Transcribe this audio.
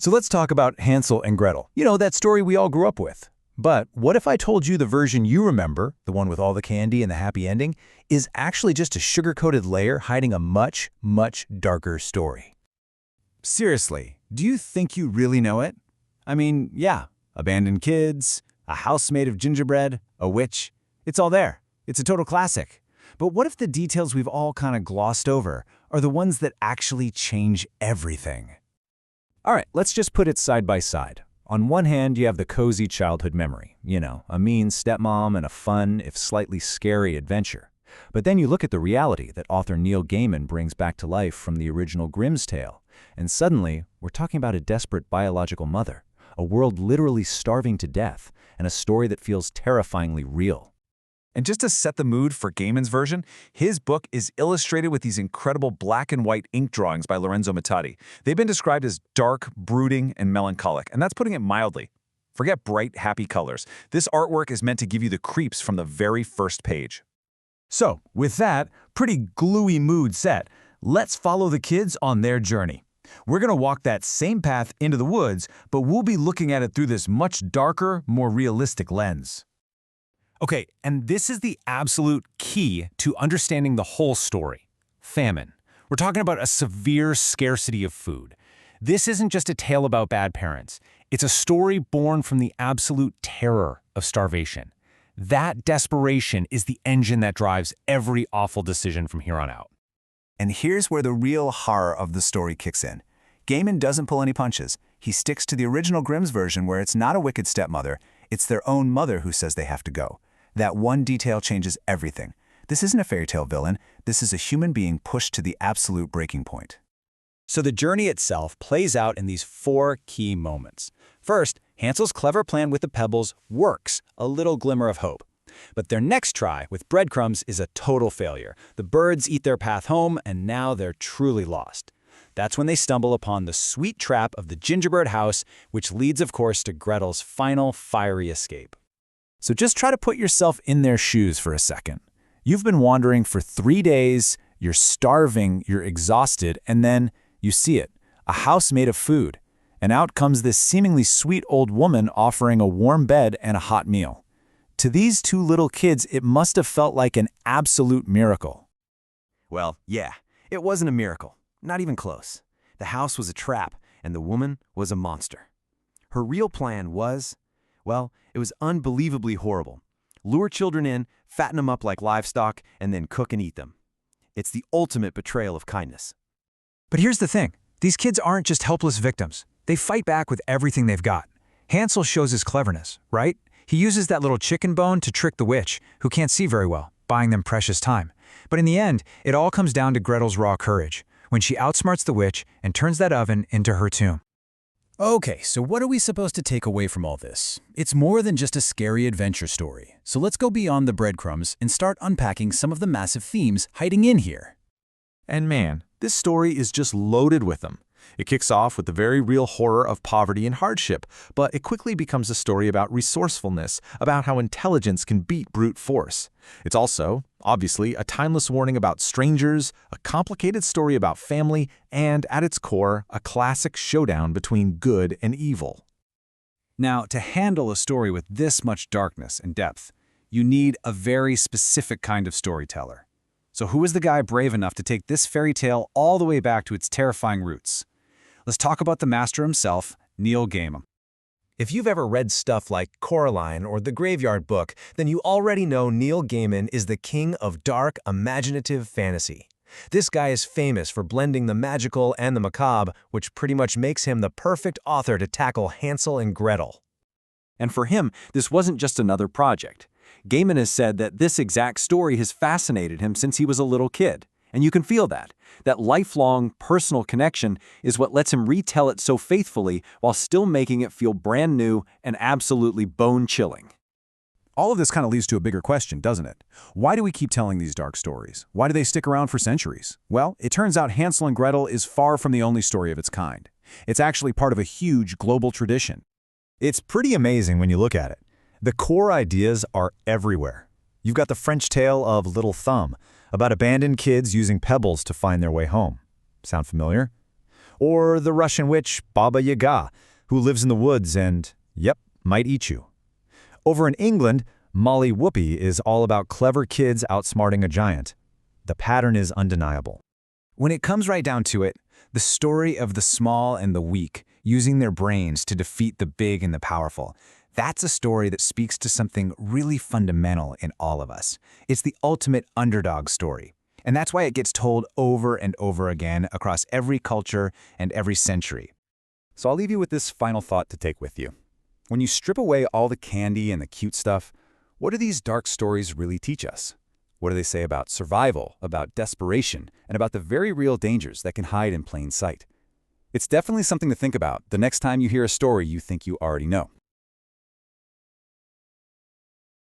So let's talk about Hansel and Gretel. You know, that story we all grew up with. But what if I told you the version you remember, the one with all the candy and the happy ending, is actually just a sugar-coated layer hiding a much, much darker story? Seriously, do you think you really know it? I mean, yeah, abandoned kids, a house made of gingerbread, a witch. It's all there. It's a total classic. But what if the details we've all kind of glossed over are the ones that actually change everything? All right, let's just put it side by side. On one hand, you have the cozy childhood memory, you know, a mean stepmom and a fun, if slightly scary adventure. But then you look at the reality that author Neil Gaiman brings back to life from the original Grimm's tale, and suddenly we're talking about a desperate biological mother, a world literally starving to death, and a story that feels terrifyingly real. And just to set the mood for Gaiman's version, his book is illustrated with these incredible black and white ink drawings by Lorenzo Matati. They've been described as dark, brooding, and melancholic, and that's putting it mildly. Forget bright, happy colors. This artwork is meant to give you the creeps from the very first page. So, with that pretty gluey mood set, let's follow the kids on their journey. We're going to walk that same path into the woods, but we'll be looking at it through this much darker, more realistic lens. Okay, and this is the absolute key to understanding the whole story. Famine. We're talking about a severe scarcity of food. This isn't just a tale about bad parents. It's a story born from the absolute terror of starvation. That desperation is the engine that drives every awful decision from here on out. And here's where the real horror of the story kicks in. Gaiman doesn't pull any punches. He sticks to the original Grimm's version where it's not a wicked stepmother, it's their own mother who says they have to go. That one detail changes everything. This isn't a fairy tale villain. This is a human being pushed to the absolute breaking point. So the journey itself plays out in these 4 key moments. First, Hansel's clever plan with the pebbles works, a little glimmer of hope. But their next try with breadcrumbs is a total failure. The birds eat their path home, and now they're truly lost. That's when they stumble upon the sweet trap of the gingerbread house, which leads, of course, to Gretel's final fiery escape. So just try to put yourself in their shoes for a second. You've been wandering for 3 days, you're starving, you're exhausted, and then you see it, a house made of food. And out comes this seemingly sweet old woman offering a warm bed and a hot meal. To these 2 little kids, it must have felt like an absolute miracle. Well, yeah, it wasn't a miracle. Not even close. The house was a trap, and the woman was a monster. Her real plan was, well, it was unbelievably horrible. Lure children in, fatten them up like livestock, and then cook and eat them. It's the ultimate betrayal of kindness. But here's the thing. These kids aren't just helpless victims. They fight back with everything they've got. Hansel shows his cleverness, right? He uses that little chicken bone to trick the witch, who can't see very well, buying them precious time. But in the end, it all comes down to Gretel's raw courage, when she outsmarts the witch and turns that oven into her tomb. Okay, so what are we supposed to take away from all this? It's more than just a scary adventure story. So let's go beyond the breadcrumbs and start unpacking some of the massive themes hiding in here. And man, this story is just loaded with them. It kicks off with the very real horror of poverty and hardship, but it quickly becomes a story about resourcefulness, about how intelligence can beat brute force. It's also, obviously, a timeless warning about strangers, a complicated story about family, and, at its core, a classic showdown between good and evil. Now, to handle a story with this much darkness and depth, you need a very specific kind of storyteller. So who is the guy brave enough to take this fairy tale all the way back to its terrifying roots? Let's talk about the master himself, Neil Gaiman. If you've ever read stuff like Coraline or The Graveyard Book, then you already know Neil Gaiman is the king of dark, imaginative fantasy. This guy is famous for blending the magical and the macabre, which pretty much makes him the perfect author to tackle Hansel and Gretel. And for him, this wasn't just another project. Gaiman has said that this exact story has fascinated him since he was a little kid. And you can feel that. That lifelong, personal connection is what lets him retell it so faithfully while still making it feel brand new and absolutely bone-chilling. All of this kind of leads to a bigger question, doesn't it? Why do we keep telling these dark stories? Why do they stick around for centuries? Well, it turns out Hansel and Gretel is far from the only story of its kind. It's actually part of a huge global tradition. It's pretty amazing when you look at it. The core ideas are everywhere. You've got the French tale of Little Thumb, about abandoned kids using pebbles to find their way home. Sound familiar? Or the Russian witch Baba Yaga, who lives in the woods and, yep, might eat you. Over in England, Molly Whoopie is all about clever kids outsmarting a giant. The pattern is undeniable. When it comes right down to it, the story of the small and the weak using their brains to defeat the big and the powerful, that's a story that speaks to something really fundamental in all of us. It's the ultimate underdog story. And that's why it gets told over and over again across every culture and every century. So I'll leave you with this final thought to take with you. When you strip away all the candy and the cute stuff, what do these dark stories really teach us? What do they say about survival, about desperation, and about the very real dangers that can hide in plain sight? It's definitely something to think about the next time you hear a story you think you already know.